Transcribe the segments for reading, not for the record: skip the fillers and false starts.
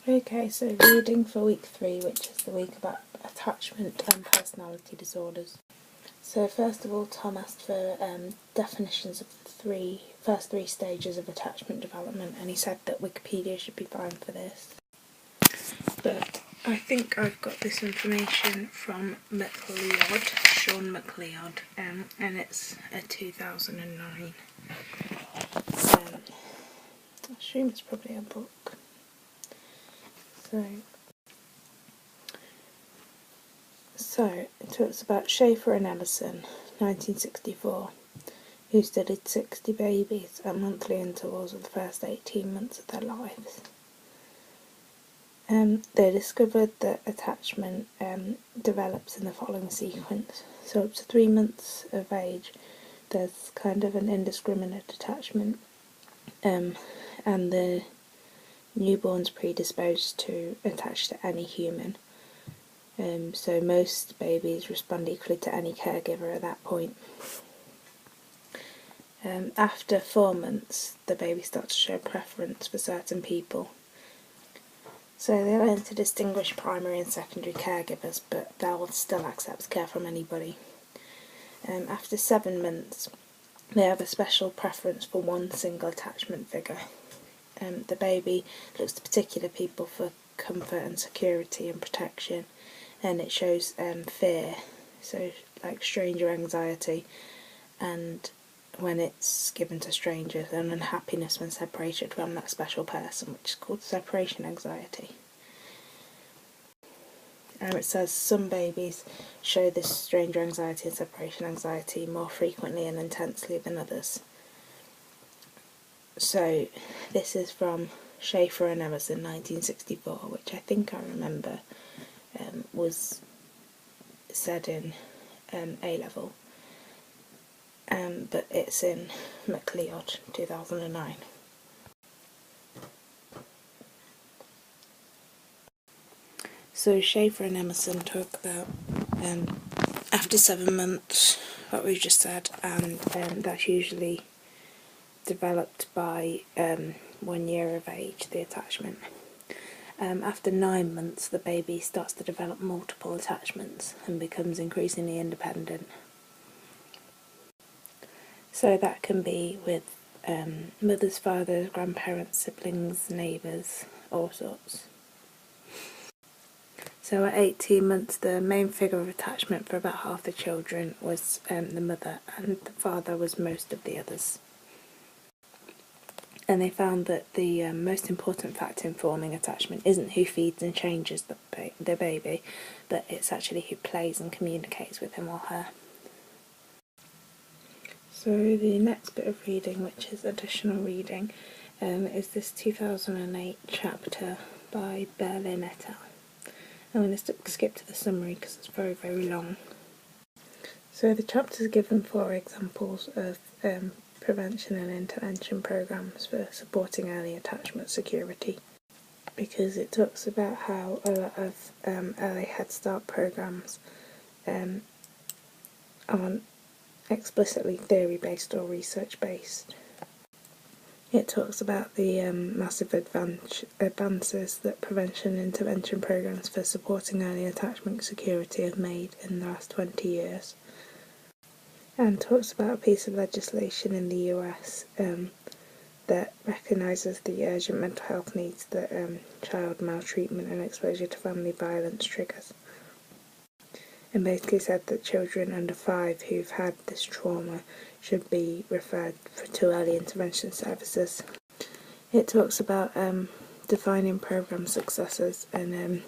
Okay, so reading for week 3, which is the week about attachment and personality disorders. So first of all, Tom asked for definitions of the first three stages of attachment development, and he said that Wikipedia should be fine for this. But I think I've got this information from MacLeod, Sean MacLeod, and it's a 2009. I assume it's probably a book. So it talks about Schaefer and Ellison, 1964, who studied 60 babies at monthly intervals of the first 18 months of their lives. They discovered that attachment develops in the following sequence. So up to 3 months of age, there's kind of an indiscriminate attachment, and the newborn's predisposed to attach to any human. So most babies respond equally to any caregiver at that point. After 4 months, the baby starts to show preference for certain people. So they learn to distinguish primary and secondary caregivers, but they'll still accept care from anybody. After 7 months, they have a special preference for one single attachment figure. The baby looks to particular people for comfort and security and protection, and it shows fear, so like stranger anxiety, and when it's given to strangers, and unhappiness when separated from that special person, which is called separation anxiety. It says some babies show this stranger anxiety and separation anxiety more frequently and intensely than others. So this is from Schaefer and Ellison, 1964, which I think I remember was said in A-level, but it's in MacLeod, 2009. So Schaefer and Emerson talk about after 7 months, what we've just said, and that's usually developed by 1 year of age, the attachment. After 9 months, the baby starts to develop multiple attachments and becomes increasingly independent. So that can be with mothers, fathers, grandparents, siblings, neighbours, all sorts. So at 18 months, the main figure of attachment for about half the children was the mother, and the father was most of the others. And they found that the most important factor in forming attachment isn't who feeds and changes the baby, but it's actually who plays and communicates with him or her. So the next bit of reading, which is additional reading, is this 2008 chapter by Berlin et al. I'm going to skip to the summary because it's very, very long. So the chapter is given 4 examples of prevention and intervention programs for supporting early attachment security, because it talks about how a lot of early Head Start programs aren't explicitly theory-based or research-based. It talks about the massive advances that prevention and intervention programs for supporting early attachment security have made in the last 20 years. And talks about a piece of legislation in the US that recognises the urgent mental health needs that child maltreatment and exposure to family violence triggers. And basically said that children under 5 who've had this trauma should be referred to early intervention services. It talks about defining programme successes and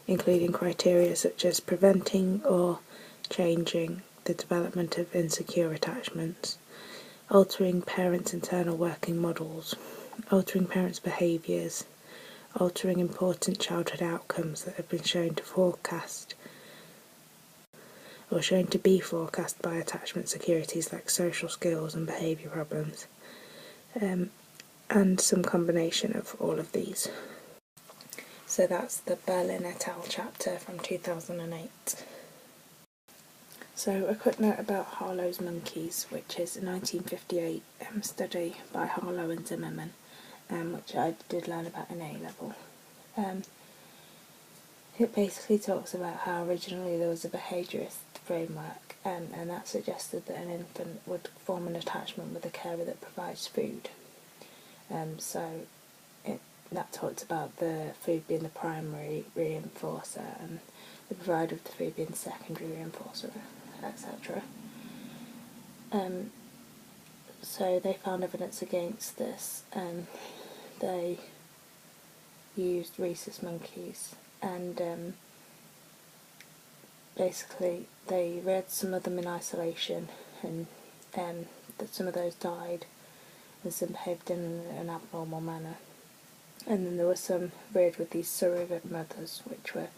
including criteria such as preventing or changing the development of insecure attachments, altering parents' internal working models, altering parents' behaviours, altering important childhood outcomes that have been shown to forecast or shown to be forecast by attachment securities like social skills and behaviour problems, and some combination of all of these. So that's the Berlin et al. Chapter from 2008. So a quick note about Harlow's monkeys, which is a 1958 study by Harlow and Zimmerman, which I did learn about in A-level. It basically talks about how originally there was a behaviourist framework, and that suggested that an infant would form an attachment with a carer that provides food. That talks about the food being the primary reinforcer and the provider of the food being the secondary reinforcer, etc. So they found evidence against this, and they used rhesus monkeys, and basically they reared some of them in isolation, and that some of those died and some behaved in an abnormal manner. And then there were some reared with these surrogate mothers, which were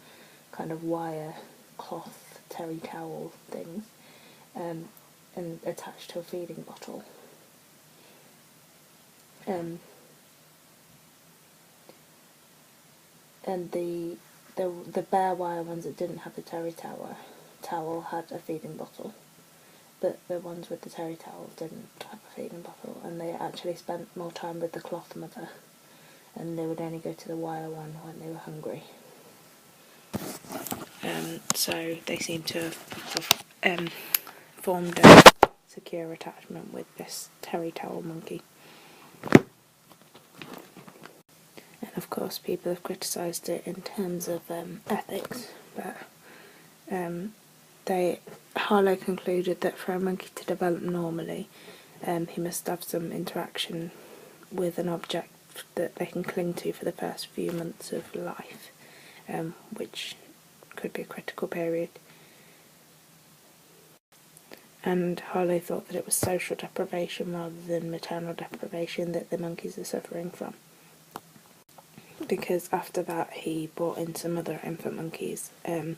kind of wire, cloth, terry towel things, and attached to a feeding bottle. And the bare wire ones that didn't have the terry towel had a feeding bottle, but the ones with the terry towel didn't have a feeding bottle, and they actually spent more time with the cloth mother, and they would only go to the wire one when they were hungry. So they seem to have formed a secure attachment with this terry towel monkey. And of course people have criticised it in terms of ethics, but Harlow concluded that for a monkey to develop normally, he must have some interaction with an object that they can cling to for the first few months of life, which could be a critical period. And Harlow thought that it was social deprivation rather than maternal deprivation that the monkeys are suffering from, because after that he brought in some other infant monkeys and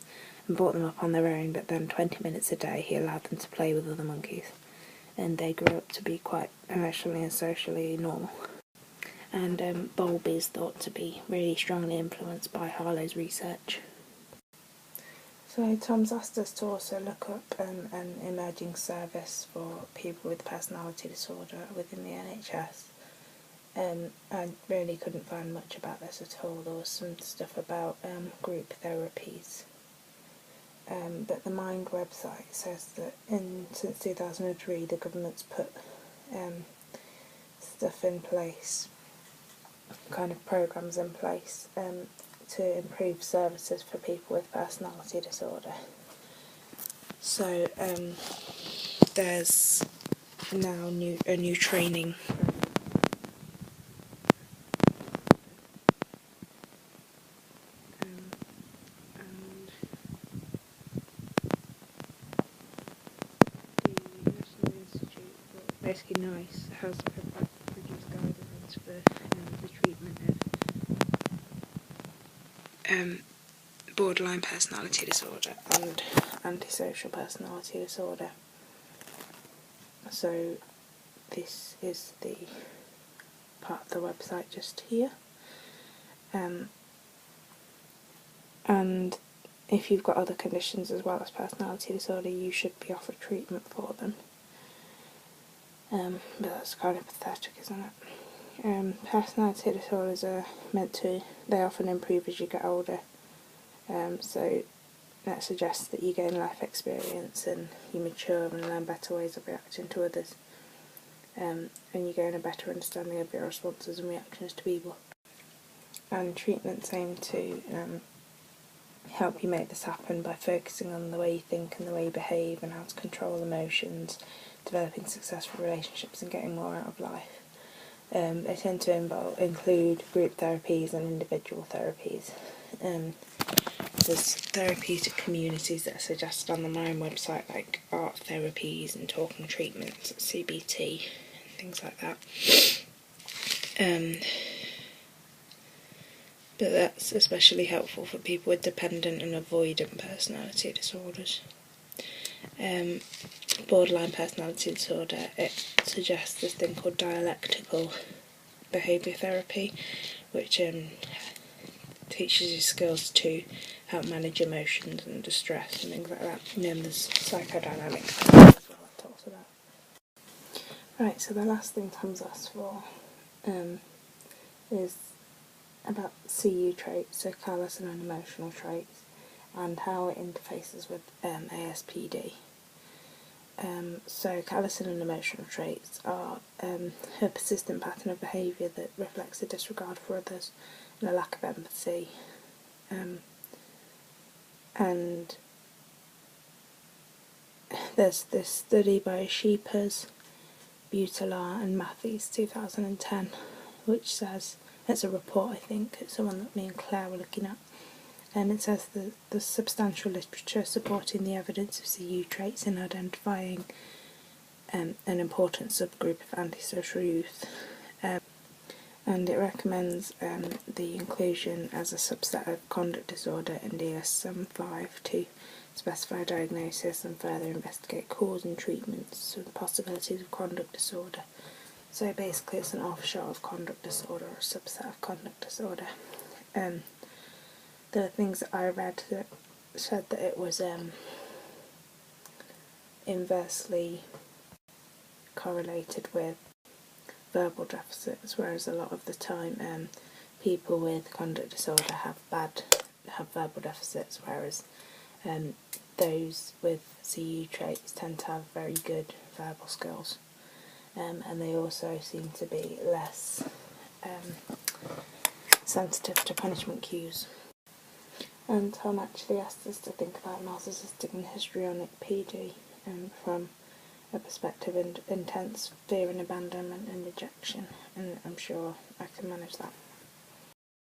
brought them up on their own, but then 20 minutes a day he allowed them to play with other monkeys, and they grew up to be quite emotionally and socially normal. And Bowlby is thought to be really strongly influenced by Harlow's research. So Tom's asked us to also look up an emerging service for people with personality disorder within the NHS. I really couldn't find much about this at all. There was some stuff about group therapies. But the Mind website says that since 2003 the government's put stuff in place, kind of programmes in place, to improve services for people with personality disorder. So there's now a new training and the National Institute for basically NICE has produced guidelines for the treatment of borderline personality disorder and antisocial personality disorder. So this is the part of the website just here, and if you've got other conditions as well as personality disorder, you should be offered treatment for them. But that's kind of pathetic, isn't it? Personality disorders are they often improve as you get older. So that suggests that you gain life experience and you mature and learn better ways of reacting to others. And you gain a better understanding of your responses and reactions to people. And treatments aim to help you make this happen by focusing on the way you think and the way you behave and how to control emotions, developing successful relationships and getting more out of life. They tend to include group therapies and individual therapies. There's therapeutic communities that are suggested on the Mind website, like art therapies and talking treatments, CBT, things like that. But that's especially helpful for people with dependent and avoidant personality disorders. Borderline personality disorder, it suggests this thing called dialectical behaviour therapy, which teaches you skills to help manage emotions and distress and things like that. And then there's psychodynamic therapy as well that talks about. Right, so the last thing Tom's asked for is about CU traits, so callous and unemotional traits, and how it interfaces with ASPD. So callous and unemotional traits are a persistent pattern of behaviour that reflects a disregard for others and a lack of empathy. And there's this study by Sheepers, Butler and Matthews 2010, which says, it's a report I think, it's the one that me and Claire were looking at, and it says that there's substantial literature supporting the evidence of CU traits in identifying an important subgroup of antisocial youth, and it recommends the inclusion as a subset of conduct disorder in DSM-5 to specify diagnosis and further investigate cause and treatments and possibilities of conduct disorder. So basically it's an offshoot of conduct disorder, or a subset of conduct disorder. The things that I read that said that it was inversely correlated with verbal deficits, whereas a lot of the time people with conduct disorder have verbal deficits, whereas those with CU traits tend to have very good verbal skills, and they also seem to be less sensitive to punishment cues. And Tom actually asked us to think about narcissistic and histrionic PD from a perspective of intense fear and abandonment and rejection, and I'm sure I can manage that.